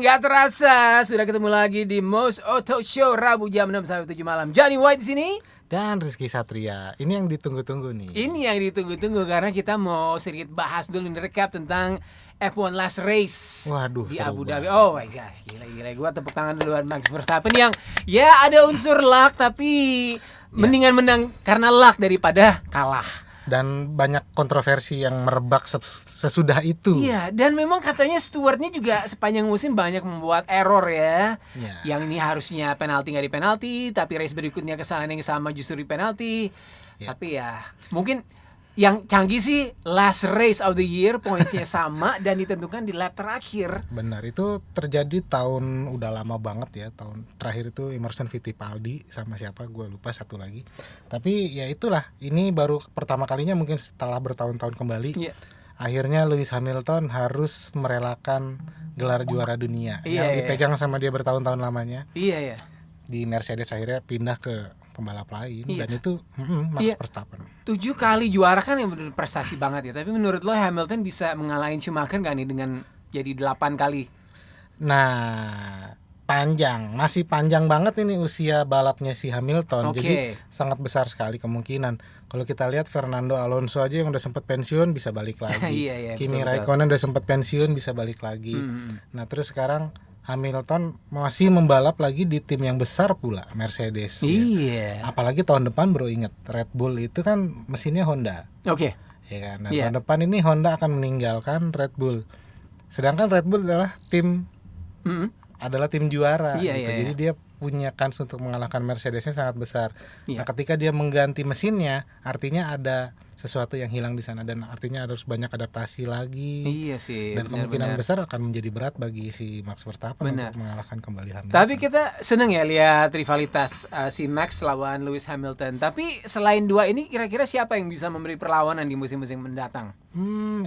Gak terasa sudah ketemu lagi di Most Auto Show Rabu jam 6 sampai 7 malam. Johnny White di sini dan Rizky Satria. Ini yang ditunggu-tunggu nih. Ini yang ditunggu-tunggu karena kita mau sedikit bahas dulu recap tentang F1 Last Race. Waduh, di Abu banget. Dhabi. Oh my gosh, gila. Gua tepuk tangan duluan Max Verstappen yang ya ada unsur luck tapi mendingan menang karena luck daripada kalah. Dan banyak kontroversi yang merebak sesudah itu. Iya, dan memang katanya stewardnya juga sepanjang musim banyak membuat error ya. Yang ini harusnya penalti nggak di penalti, tapi race berikutnya kesalahan yang sama justru di penalti. Tapi ya mungkin yang canggih sih last race of the year pointsnya sama dan ditentukan di lap terakhir. Benar, itu terjadi tahun udah lama banget ya. Tahun terakhir itu Emerson Fittipaldi sama siapa gue lupa satu lagi. Tapi ya itulah, ini baru pertama kalinya mungkin setelah bertahun-tahun kembali. Akhirnya Lewis Hamilton harus merelakan gelar juara dunia yang dipegang sama dia bertahun-tahun lamanya. Iya. Di Mercedes akhirnya pindah ke pembalap lain dan itu Max Verstappen. 7 kali juara kan yang benar prestasi banget ya. Tapi menurut lo Hamilton bisa mengalahin Schumacher gak nih dengan jadi 8 kali? Nah, masih panjang banget ini usia balapnya si Hamilton. Jadi sangat besar sekali kemungkinan. Kalau kita lihat Fernando Alonso aja yang udah sempat pensiun bisa balik lagi. Kimi Raikkonen udah sempat pensiun bisa balik lagi. Nah, terus sekarang Hamilton masih membalap lagi di tim yang besar pula, Mercedes. Iya. Apalagi tahun depan bro, inget Red Bull itu kan mesinnya Honda. Oke. Ya kan. Nah, tahun depan ini Honda akan meninggalkan Red Bull. Sedangkan Red Bull adalah tim juara. Jadi dia punya kans untuk mengalahkan Mercedesnya sangat besar. Nah, ketika dia mengganti mesinnya, artinya ada sesuatu yang hilang di sana dan artinya harus banyak adaptasi lagi. Iya sih. Dan kemungkinan besar akan menjadi berat bagi si Max Verstappen untuk mengalahkan kembali Hamilton. Tapi kita seneng ya lihat rivalitas si Max lawan Lewis Hamilton. Tapi selain dua ini kira-kira siapa yang bisa memberi perlawanan di musim-musim mendatang?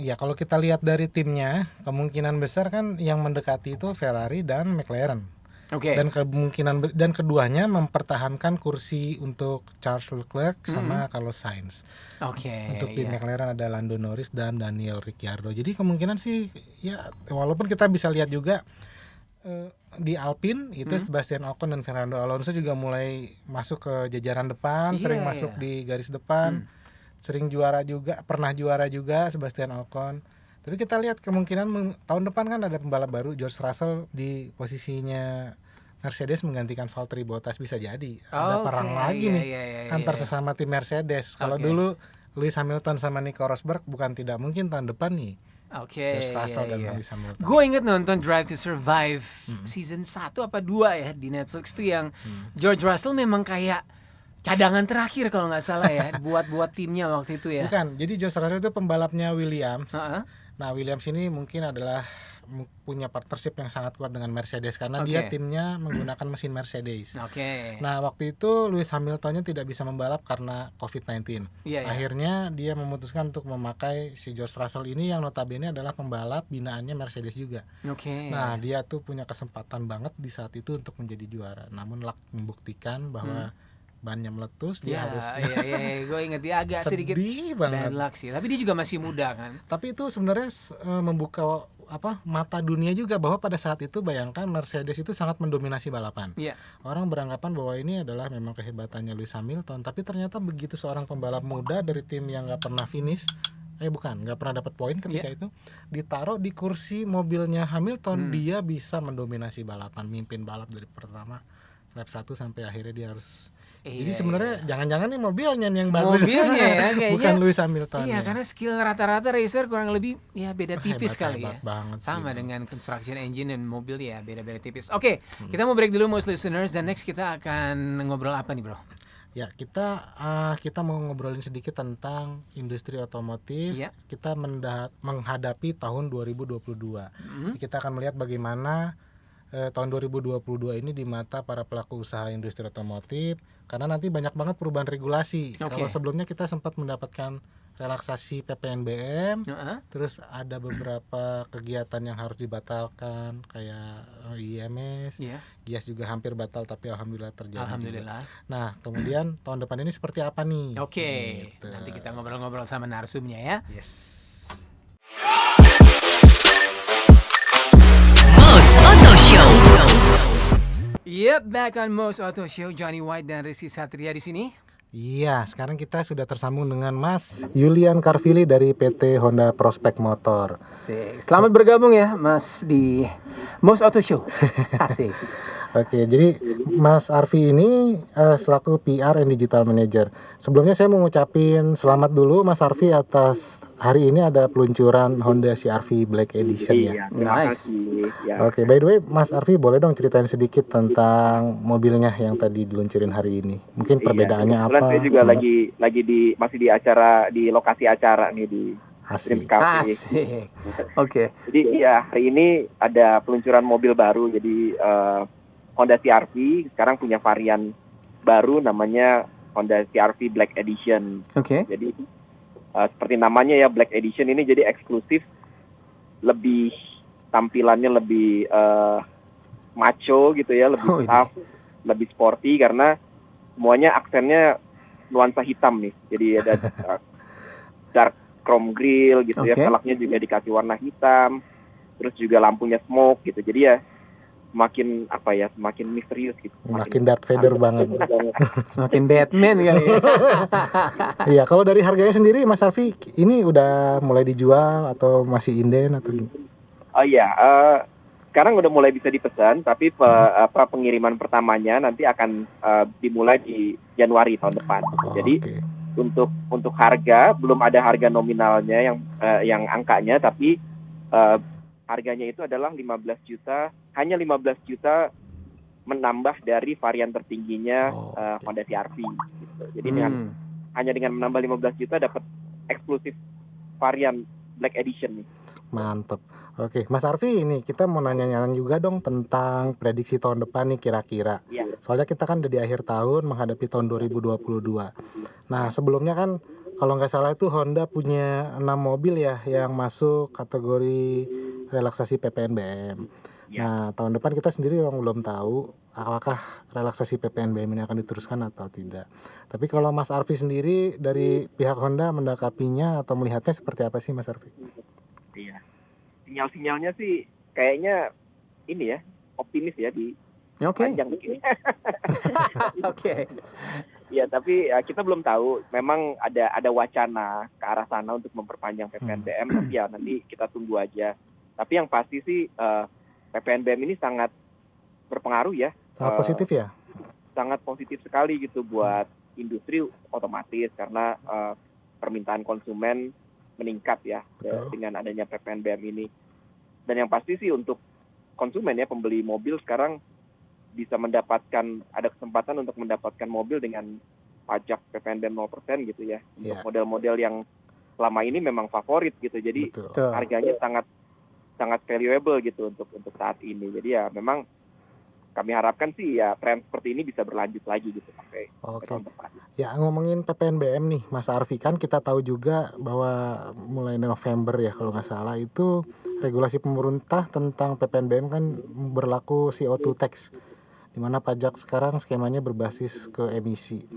Ya kalau kita lihat dari timnya, kemungkinan besar kan yang mendekati itu Ferrari dan McLaren. Dan kemungkinan dan keduanya mempertahankan kursi untuk Charles Leclerc sama Carlos Sainz. Untuk di McLaren ada Lando Norris dan Daniel Ricciardo. Jadi kemungkinan sih ya walaupun kita bisa lihat juga di Alpine itu Sebastian Ocon dan Fernando Alonso juga mulai masuk ke jajaran depan, sering masuk di garis depan, sering pernah juara juga Sebastian Ocon. Tapi kita lihat kemungkinan tahun depan kan ada pembalap baru, George Russell di posisinya Mercedes menggantikan Valtteri Bottas, bisa jadi ada perang lagi antar sesama tim Mercedes. Kalau dulu Lewis Hamilton sama Nico Rosberg, bukan tidak mungkin tahun depan nih George Russell dan Lewis Hamilton. Gue inget nonton Drive to Survive season 1 apa 2 ya di Netflix tuh yang George Russell memang kayak cadangan terakhir kalau nggak salah ya buat timnya waktu itu ya. Bukan, jadi George Russell itu pembalapnya Williams. Nah, Williams ini mungkin adalah punya partnership yang sangat kuat dengan Mercedes karena dia timnya menggunakan mesin Mercedes. Nah, waktu itu Lewis Hamiltonnya tidak bisa membalap karena COVID-19. Akhirnya dia memutuskan untuk memakai si George Russell ini yang notabene adalah pembalap binaannya Mercedes juga. Nah, dia tuh punya kesempatan banget di saat itu untuk menjadi juara. Namun luck membuktikan bahwa bannya meletus, dia harus gue inget dia agak sedikit bad luck sih, tapi dia juga masih muda kan. Tapi itu sebenarnya membuka mata dunia juga bahwa pada saat itu bayangkan Mercedes itu sangat mendominasi balapan. Orang beranggapan bahwa ini adalah memang kehebatannya Lewis Hamilton, tapi ternyata begitu seorang pembalap muda dari tim yang nggak pernah finish, nggak pernah dapat poin ketika itu, ditaruh di kursi mobilnya Hamilton, dia bisa mendominasi balapan, mimpin balap dari pertama lap 1 sampai akhirnya dia harus. Jadi sebenarnya jangan-jangan nih mobilnya nih yang bagus. Mobilnya ya kayaknya. Bukan Lewis Hamilton. Iya, karena skill rata-rata racer kurang lebih ya beda tipis kali ya. Sama dengan construction engine dan mobil ya beda-beda tipis. Kita mau break dulu most listeners dan next kita akan ngobrol apa nih, Bro? Ya, kita mau ngobrolin sedikit tentang industri otomotif. Kita menghadapi tahun 2022. Kita akan melihat bagaimana tahun 2022 ini di mata para pelaku usaha industri otomotif karena nanti banyak banget perubahan regulasi. Kalau sebelumnya kita sempat mendapatkan relaksasi PPNBM, terus ada beberapa kegiatan yang harus dibatalkan kayak IMS, GIAS juga hampir batal tapi alhamdulillah terjadi. Juga. Nah, kemudian tahun depan ini seperti apa nih? Gitu. Nanti kita ngobrol-ngobrol sama narsumnya ya. Most Auto Show. Yep, back on Most Auto Show. Johnny White dan Rizky Satria di sini. Iya, sekarang kita sudah tersambung dengan Mas Julian Karvili dari PT Honda Prospect Motor. Asik. Selamat bergabung ya, Mas, di Most Auto Show. Asik. Oke, jadi Mas Arfi ini selaku PR and Digital Manager. Sebelumnya saya mau ngucapin selamat dulu Mas Arfi atas hari ini ada peluncuran Honda CR-V Black Edition ya. Nice. Ya. Oke, by the way Mas Arfi boleh dong ceritain sedikit tentang mobilnya yang tadi diluncurin hari ini. Mungkin perbedaannya apa? Saya juga masih di lokasi acara nih di Dream Cafe. Asik. Oke. Jadi ya hari ini ada peluncuran mobil baru. Jadi Honda CR-V sekarang punya varian baru namanya Honda CR-V Black Edition. Oke. Jadi seperti namanya ya, Black Edition ini jadi eksklusif, lebih tampilannya lebih macho gitu ya, lebih tough, lebih sporty karena semuanya aksennya nuansa hitam nih. Jadi ada dark chrome grille gitu ya, velgnya juga dikasih warna hitam, terus juga lampunya smoke gitu. Jadi ya semakin misterius gitu. Makin Darth Vader banget. Semakin Batman kali ya. Iya, kalau dari harganya sendiri Mas Arfi ini udah mulai dijual atau masih inden atau gimana? Oh iya, sekarang udah mulai bisa dipesan, tapi pengiriman pertamanya nanti akan dimulai di Januari tahun depan. Jadi untuk harga belum ada harga nominalnya yang angkanya, tapi harganya itu adalah 15 juta menambah dari varian tertingginya Honda CR-V gitu. Jadi hanya dengan menambah 15 juta dapat eksklusif varian Black Edition nih. Mantep. Oke, Mas Arfi ini kita mau nanya-nanya juga dong tentang prediksi tahun depan nih kira-kira. Ya. Soalnya kita kan udah di akhir tahun menghadapi tahun 2022. Nah, sebelumnya kan kalau nggak salah itu Honda punya 6 mobil ya yang masuk kategori relaksasi PPNBM. Ya. Nah, tahun depan kita sendiri yang belum tahu apakah relaksasi PPNBM ini akan diteruskan atau tidak. Tapi kalau Mas Arfi sendiri dari pihak Honda mendakapinya atau melihatnya seperti apa sih Mas Arfi? Iya. Sinyal-sinyalnya sih kayaknya ini ya, optimis ya di panjang begini. Oke. Ya, tapi kita belum tahu. Memang ada wacana ke arah sana untuk memperpanjang PPNBM, tapi ya nanti kita tunggu aja. Tapi yang pasti sih PPNBM ini sangat berpengaruh ya. Sangat positif ya? Sangat positif sekali gitu buat industri otomatis karena permintaan konsumen meningkat ya dengan adanya PPNBM ini. Dan yang pasti sih untuk konsumen ya, pembeli mobil sekarang bisa ada kesempatan untuk mendapatkan mobil dengan pajak PPNBM 0% gitu ya. Untuk model-model yang selama ini memang favorit gitu. Jadi harganya sangat valuable gitu untuk saat ini. Jadi ya memang kami harapkan sih ya tren seperti ini bisa berlanjut lagi gitu sampai tahun depan. Ya, ngomongin PPNBM nih Mas Arfi, kan kita tahu juga bahwa mulai November ya kalau nggak salah itu regulasi pemerintah tentang PPNBM kan berlaku CO2 tax, di mana pajak sekarang skemanya berbasis ke emisi.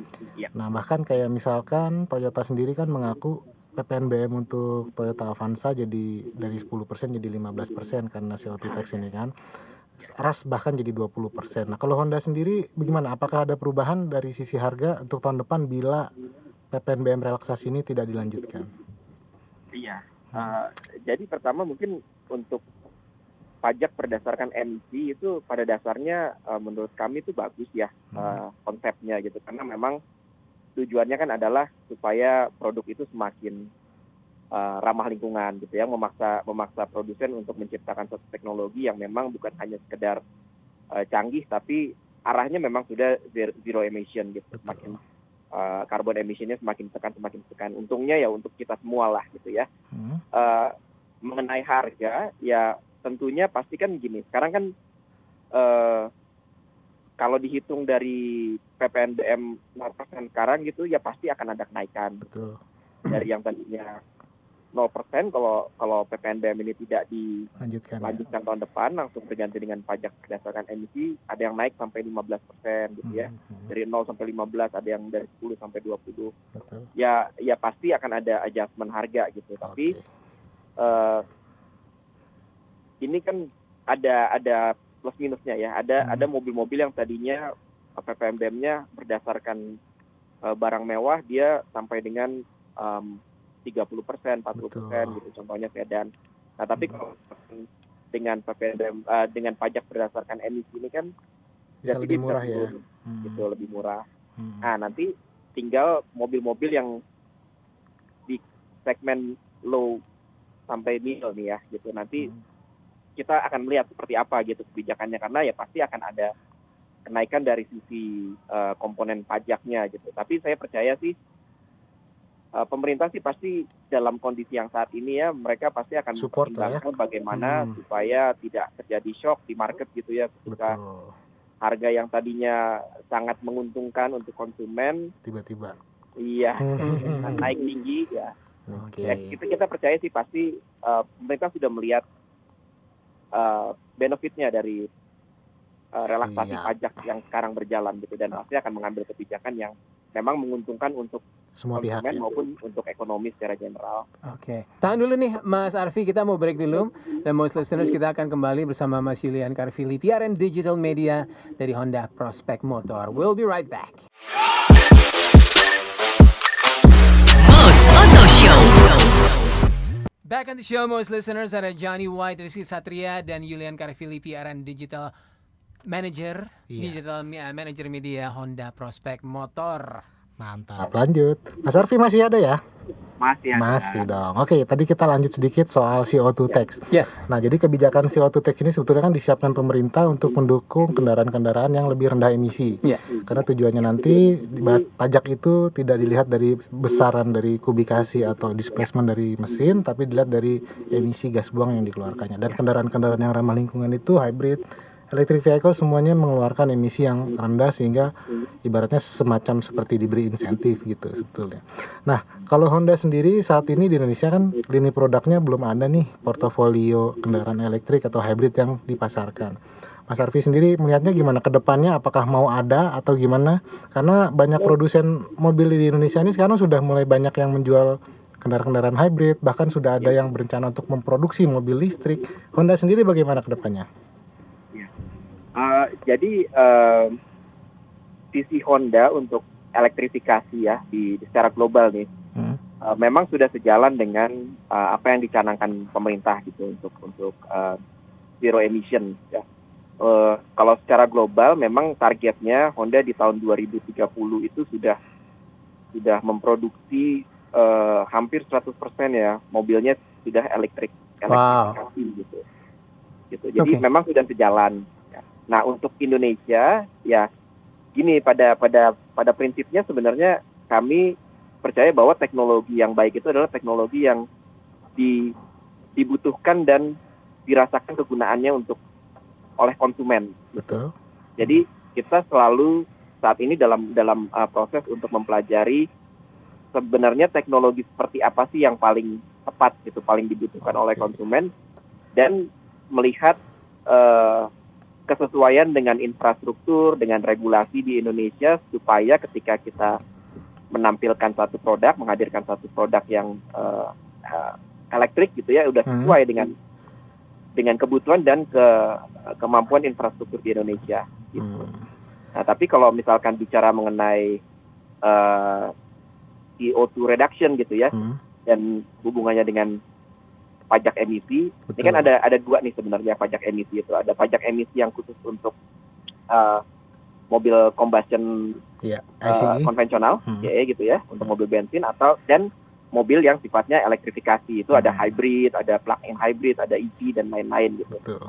Nah, bahkan kayak misalkan Toyota sendiri kan mengaku PPNBM untuk Toyota Avanza jadi dari 10% jadi 15% karena CO2 tax ini kan. Ras bahkan jadi 20%. Nah, kalau Honda sendiri bagaimana? Apakah ada perubahan dari sisi harga untuk tahun depan bila PPNBM relaksasi ini tidak dilanjutkan? Iya. Jadi pertama mungkin untuk pajak berdasarkan emisi itu pada dasarnya menurut kami itu bagus ya konsepnya gitu, karena memang tujuannya kan adalah supaya produk itu semakin ramah lingkungan gitu ya, memaksa produsen untuk menciptakan suatu teknologi yang memang bukan hanya sekedar canggih tapi arahnya memang sudah zero emission gitu. Semakin carbon emissionnya semakin tekan. Untungnya ya untuk kita semua lah gitu ya. Mengenai harga ya tentunya pasti kan gini, sekarang kan kalau dihitung dari PPNBM 0% sekarang gitu ya pasti akan ada kenaikan. Betul. Dari yang tadinya 0% kalau PPNBM ini tidak dilanjutkan tahun depan langsung berganti dengan pajak berdasarkan emisi, ada yang naik sampai 15% gitu ya. Dari 0 sampai 15, ada yang dari 10 sampai 20. Betul. Ya pasti akan ada adjustment harga gitu. Tapi ini kan ada plus minusnya ya. Ada mobil-mobil yang tadinya PPNBM-nya berdasarkan barang mewah dia sampai dengan 30%, 40% gitu, contohnya sedan. Nah, tapi kalau dengan PPNBM dengan pajak berdasarkan emisi ini kan bisa lebih murah ya. Gitu, lebih murah. Nah, nanti tinggal mobil-mobil yang di segmen low sampai middle nih ya gitu. Nanti kita akan melihat seperti apa gitu kebijakannya, karena ya pasti akan ada kenaikan dari sisi komponen pajaknya gitu. Tapi saya percaya sih pemerintah sih pasti dalam kondisi yang saat ini ya mereka pasti akan mempertimbangkan bagaimana supaya tidak terjadi shock di market gitu ya, ketika harga yang tadinya sangat menguntungkan untuk konsumen tiba-tiba naik tinggi ya. Ya kita percaya sih pasti pemerintah sudah melihat benefitnya dari relaksasi pajak yang sekarang berjalan gitu, dan pasti akan mengambil kebijakan yang memang menguntungkan untuk semua pihak maupun untuk ekonomi secara general. Tahan dulu nih Mas Arfi, kita mau break dulu. Dan most listeners, kita akan kembali bersama Mas Julian Karvili, PR and Digital Media dari Honda Prospect Motor. We'll be right back. Most Auto Show. Back on the show, most listeners, ada Johnny White, Rizky Satria, dan Julian Karvili, PR and Digital Manager, Digital Manager Media Honda Prospect Motor. Mantap, lanjut. Mas Arfi masih ada ya? Masih dong. Oke, tadi kita lanjut sedikit soal CO2 tax. Yes. Nah, jadi kebijakan CO2 tax ini sebetulnya kan disiapkan pemerintah untuk mendukung kendaraan-kendaraan yang lebih rendah emisi. Karena tujuannya nanti pajak itu tidak dilihat dari besaran dari kubikasi atau displacement dari mesin, tapi dilihat dari emisi gas buang yang dikeluarkannya. Dan kendaraan-kendaraan yang ramah lingkungan itu hybrid, electric vehicle semuanya mengeluarkan emisi yang rendah, sehingga ibaratnya semacam seperti diberi insentif gitu sebetulnya. Nah, kalau Honda sendiri saat ini di Indonesia kan lini produknya belum ada nih portofolio kendaraan elektrik atau hybrid yang dipasarkan. Mas Arfi sendiri melihatnya gimana ke depannya, apakah mau ada atau gimana? Karena banyak produsen mobil di Indonesia ini sekarang sudah mulai banyak yang menjual kendaraan-kendaraan hybrid, bahkan sudah ada yang berencana untuk memproduksi mobil listrik. Honda sendiri bagaimana ke depannya? Jadi visi Honda untuk elektrifikasi ya di secara global nih memang sudah sejalan dengan apa yang dicanangkan pemerintah gitu untuk zero emission ya. Kalau secara global memang targetnya Honda di tahun 2030 itu sudah memproduksi hampir 100% ya mobilnya sudah elektrifikasi gitu. Jadi memang sudah sejalan. Nah, untuk Indonesia ya gini, pada prinsipnya sebenarnya kami percaya bahwa teknologi yang baik itu adalah teknologi yang dibutuhkan dan dirasakan kegunaannya oleh konsumen. Betul. Jadi kita selalu saat ini dalam proses untuk mempelajari sebenarnya teknologi seperti apa sih yang paling tepat gitu, paling dibutuhkan oleh konsumen, dan melihat kesesuaian dengan infrastruktur, dengan regulasi di Indonesia, supaya ketika kita menampilkan satu produk, menghadirkan satu produk yang elektrik gitu ya, udah sesuai dengan kebutuhan dan kemampuan infrastruktur di Indonesia. Gitu. Nah, tapi kalau misalkan bicara mengenai CO2 reduction gitu ya, dan hubungannya dengan pajak emisi. Betul. Ini kan ada dua nih sebenarnya pajak emisi itu. Ada pajak emisi yang khusus untuk mobil combustion konvensional, gitu ya, untuk mobil bensin dan mobil yang sifatnya elektrifikasi. Itu ada hybrid, ada plug-in hybrid, ada EV dan lain-lain gitu. Betul.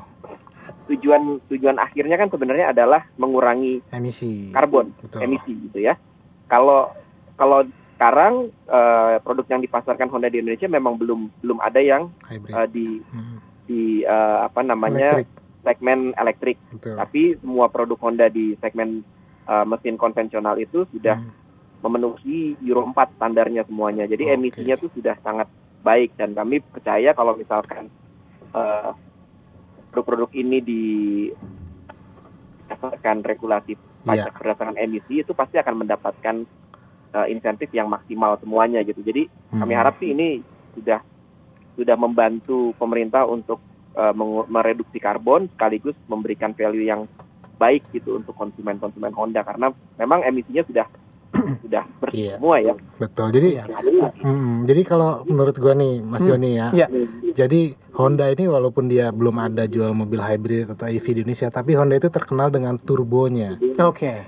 Tujuan akhirnya kan sebenarnya adalah mengurangi emisi karbon, emisi gitu ya. Kalau sekarang produk yang dipasarkan Honda di Indonesia memang belum ada yang segmen elektrik. Betul. Tapi semua produk Honda di segmen mesin konvensional itu sudah memenuhi Euro 4 standarnya semuanya. Jadi emisinya itu sudah sangat baik, dan kami percaya kalau misalkan produk-produk ini berdasarkan regulasi pajak berdasarkan emisi, itu pasti akan mendapatkan insentif yang maksimal semuanya gitu. Jadi kami harap sih ini sudah membantu pemerintah untuk mereduksi karbon sekaligus memberikan value yang baik gitu untuk konsumen-konsumen Honda, karena memang emisinya sudah bersih semua ya. Betul. Jadi kalau menurut gua nih Mas Joni ya. Jadi Honda ini walaupun dia belum ada jual mobil hybrid atau EV di Indonesia, tapi Honda itu terkenal dengan turbonya.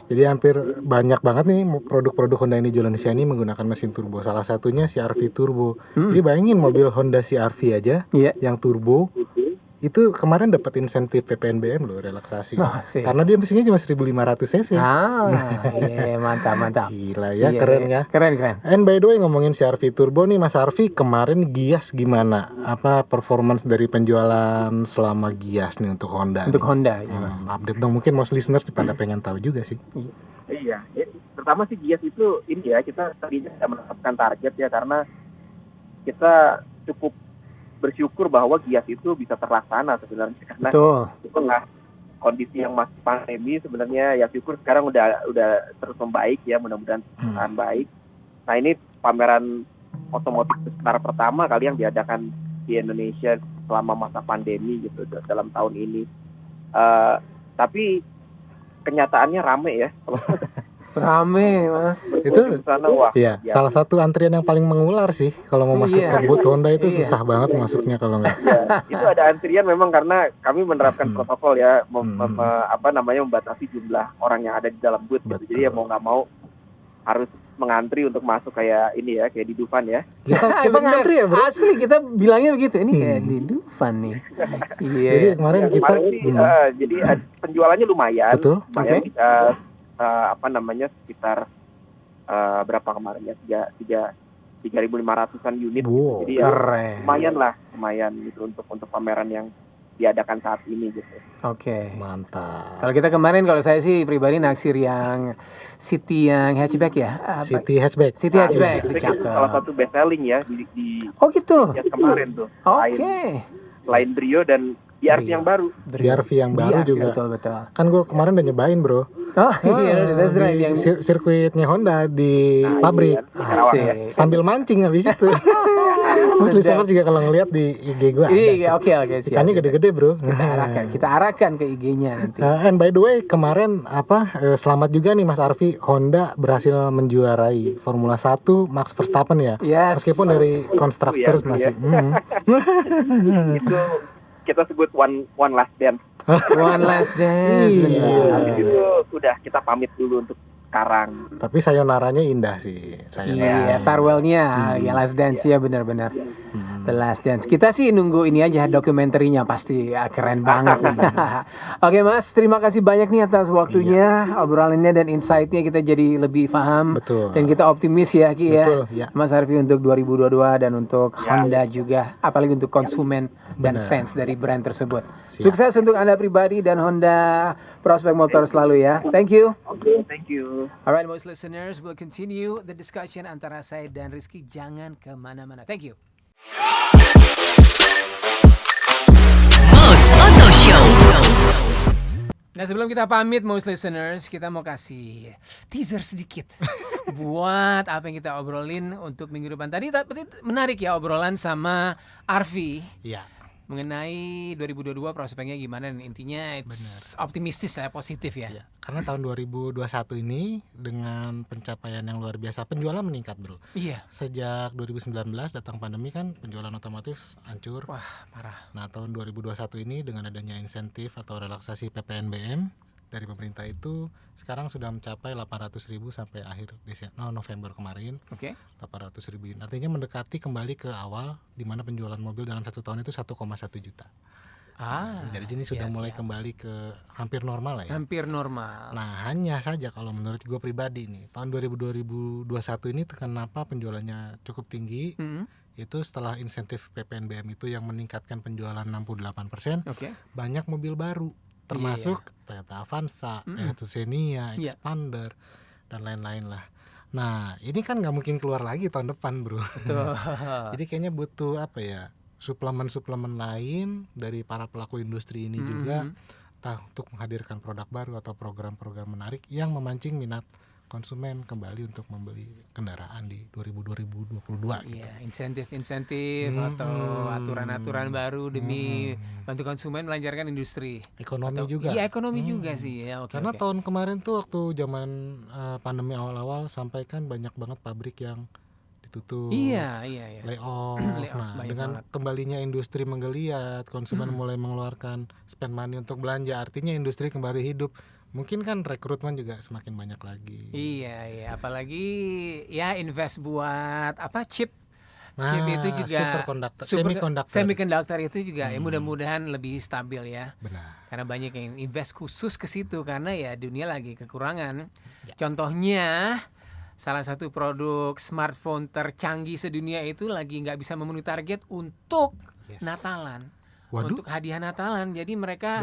Jadi hampir banyak banget nih produk-produk Honda yang dijual di Indonesia ini menggunakan mesin turbo. Salah satunya CR-V turbo. Jadi bayangin mobil Honda CR-V aja yang turbo itu kemarin dapat insentif PPNBM loh, relaksasi. Karena dia mesinnya cuma 1.500 cc. Mantap. Gila ya, keren ya. Keren. And by the way, ngomongin CR-V turbo nih Mas Arfi, kemarin Gias gimana? Apa performance dari penjualan selama Gias nih untuk Honda? Honda ya Mas. Update dong, mungkin most listeners pada pengen tahu juga sih. Iya, pertama sih Gias itu ini ya, kita tadinya tidak menetapkan target ya, karena kita cukup bersyukur bahwa Gias itu bisa terlaksana sebenarnya, karena di tengah kondisi yang masih pandemi sebenarnya ya syukur sekarang udah terus membaik ya, mudah-mudahan akan baik. Nah ini pameran otomotif besar pertama kali yang diadakan di Indonesia selama masa pandemi gitu dalam tahun ini. Tapi kenyataannya rame ya. Rame Mas. Itu salah satu antrian yang paling mengular sih kalau mau masuk ke booth Honda itu susah banget masuknya kalau nggak. Itu ada antrian memang karena kami menerapkan protokol ya, membatasi jumlah orang yang ada di dalam booth gitu. Jadi ya mau nggak mau harus mengantri untuk masuk kayak ini ya, kayak di Dufan ya. Kita ngantri ya bro. Asli kita bilangnya begitu, ini kayak di Dufan nih. Jadi kemarin kita jadi penjualannya lumayan. Betul. Sekitar berapa kemarin ya, 3.500-an unit. Jadi lumayan gitu untuk pameran yang diadakan saat ini gitu. Mantap. Kalau kita kemarin, kalau saya sih pribadi naksir yang City yang hatchback ya. City hatchback. Itu salah satu best selling ya di gitu. Kemarin tuh. Selain Brio dan BRV yang baru. BRV yang baru juga. Betul. Kan gue kemarin udah nyobain bro. Di sirkuitnya Honda di pabrik. Sambil mancing habis itu. Terus listener juga kalau ngeliat di IG gue ada. Oke. Ikannya gede-gede bro. Kita arahkan ke IG-nya nanti. And by the way, kemarin selamat juga nih Mas Arfi, Honda berhasil menjuarai Formula 1 Max Verstappen ya. Meskipun dari constructors masih. Itu kita sebut one last dance. One last dance. Itu udah kita pamit dulu untuk sekarang. Tapi sayonaranya indah sih. Farewell-nya ya last dance ya benar-benar. The Last Dance. Kita sih nunggu ini aja dokumenterinya, pasti keren banget. Oke Mas, terima kasih banyak nih atas waktunya, obrolannya dan insight-nya, kita jadi lebih paham. Dan kita optimis ya Ki ya. Mas Arfi untuk 2022 dan untuk Honda juga, apalagi untuk konsumen dan fans dari brand tersebut. Sukses untuk Anda pribadi dan Honda Prospek Motor selalu ya. Thank you. Thank you. Alright, most listeners, we'll continue the discussion antara saya dan Rizky. Jangan kemana-mana. Thank you. Most Auto Show. Nah sebelum kita pamit most listeners, kita mau kasih teaser sedikit buat apa yang kita obrolin untuk minggu depan. Tadi menarik ya obrolan sama Arfi. Mengenai 2022 prospeknya gimana, dan intinya optimistis lah, positif ya. Karena tahun 2021 ini dengan pencapaian yang luar biasa, penjualan meningkat bro. Sejak 2019 datang pandemi kan penjualan otomotif hancur. Wah parah. Nah tahun 2021 ini dengan adanya insentif atau relaksasi PPNBM dari pemerintah itu sekarang sudah mencapai 800.000 sampai akhir November kemarin. 800.000. Artinya mendekati kembali ke awal di mana penjualan mobil dalam 1 tahun itu 1,1 juta. Jadi ini sudah mulai kembali ke hampir normal lah ya. Hampir normal. Nah hanya saja kalau menurut gue pribadi nih, tahun 2021 ini kenapa penjualannya cukup tinggi? Itu setelah insentif PPNBM itu yang meningkatkan penjualan 68%, banyak mobil baru. Termasuk Toyota Avanza, Toyota Xenia, Expander, dan lain-lain lah. Nah ini kan nggak mungkin keluar lagi tahun depan bro. Jadi kayaknya butuh suplemen lain dari para pelaku industri ini juga untuk menghadirkan produk baru atau program-program menarik yang memancing minat konsumen kembali untuk membeli kendaraan di 2022 gitu. Iya, insentif atau aturan-aturan baru demi bantu konsumen melancarkan industri. Ekonomi juga. Iya, ekonomi juga sih ya. Karena tahun kemarin tuh waktu zaman pandemi awal-awal sampai kan banyak banget pabrik yang ditutup. Iya. Layoff. Nah, dengan banget. Kembalinya industri menggeliat, konsumen mulai mengeluarkan spend money untuk belanja, artinya industri kembali hidup. Mungkin kan rekrutmen juga semakin banyak lagi. Iya, apalagi ya invest buat chip. Nah, chip itu juga semiconductor itu juga ya mudah-mudahan lebih stabil ya. Benar. Karena banyak yang invest khusus ke situ karena ya dunia lagi kekurangan. Ya. Contohnya salah satu produk smartphone tercanggih sedunia itu lagi nggak bisa memenuhi target untuk Natalan. Waduh. Untuk hadiah Natalan. Jadi mereka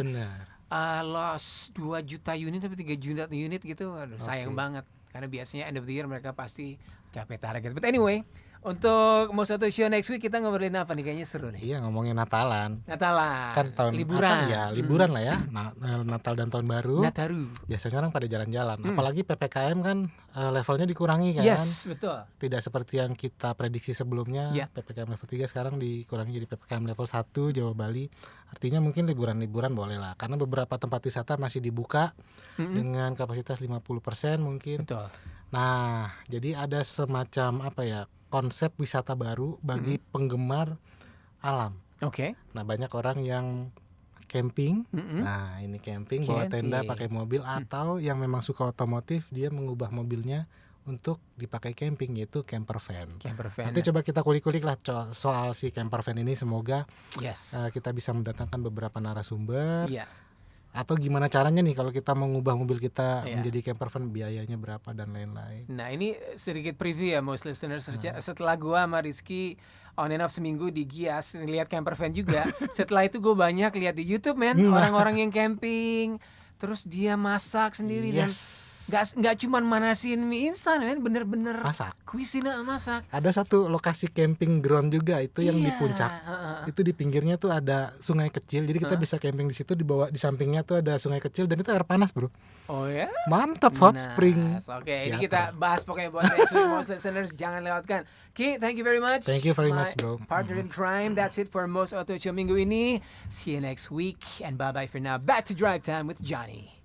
loss 2 juta unit atau 3 juta unit gitu. Aduh, sayang banget. Karena biasanya end of the year mereka pasti capai target. But anyway, untuk Most Auto Show next week kita ngobrolin apa nih? Kayaknya seru nih. Iya, ngomongin Natalan. Kan tahun liburan. Liburan lah ya. Natal dan tahun baru. Nataru. Biasanya orang pada jalan-jalan. Apalagi PPKM kan levelnya dikurangi kan. Yes, betul. Tidak seperti yang kita prediksi sebelumnya. PPKM level 3 sekarang dikurangi jadi PPKM level 1 Jawa Bali. Artinya mungkin liburan-liburan boleh lah. Karena beberapa tempat wisata masih dibuka dengan kapasitas 50% mungkin. Betul. Nah, jadi ada semacam konsep wisata baru bagi penggemar alam. Oke. Nah, banyak orang yang camping. Nah, ini camping bawa tenda, pakai mobil, atau yang memang suka otomotif, dia mengubah mobilnya untuk dipakai camping, yaitu camper van. Nanti coba kita kulik-kulik lah soal si camper van ini. Semoga kita bisa mendatangkan beberapa narasumber. Atau gimana caranya nih kalau kita mengubah mobil kita menjadi camper van, biayanya berapa dan lain-lain. Nah, ini sedikit preview ya most listeners. Setelah gua sama Rizky on and off seminggu di Gias lihat camper van juga. Setelah itu gue banyak lihat di YouTube orang-orang yang camping, terus dia masak sendiri dan nggak cuman manasin mie instan, bener-bener masak. Kuisina masak. Ada satu lokasi camping ground juga itu yang di puncak. Itu di pinggirnya tuh ada sungai kecil, jadi kita bisa camping di situ. Di sampingnya tuh ada sungai kecil dan itu air panas, bro. Oh ya? Mantap, hot spring. Oke, ini kita bahas pokoknya buat most listeners, jangan lewatkan. Ki, thank you very much. Thank you very much, bro. Partner in crime. That's it for Most Auto Show minggu ini. See you next week and bye bye for now. Back to Drive Time with Johnny.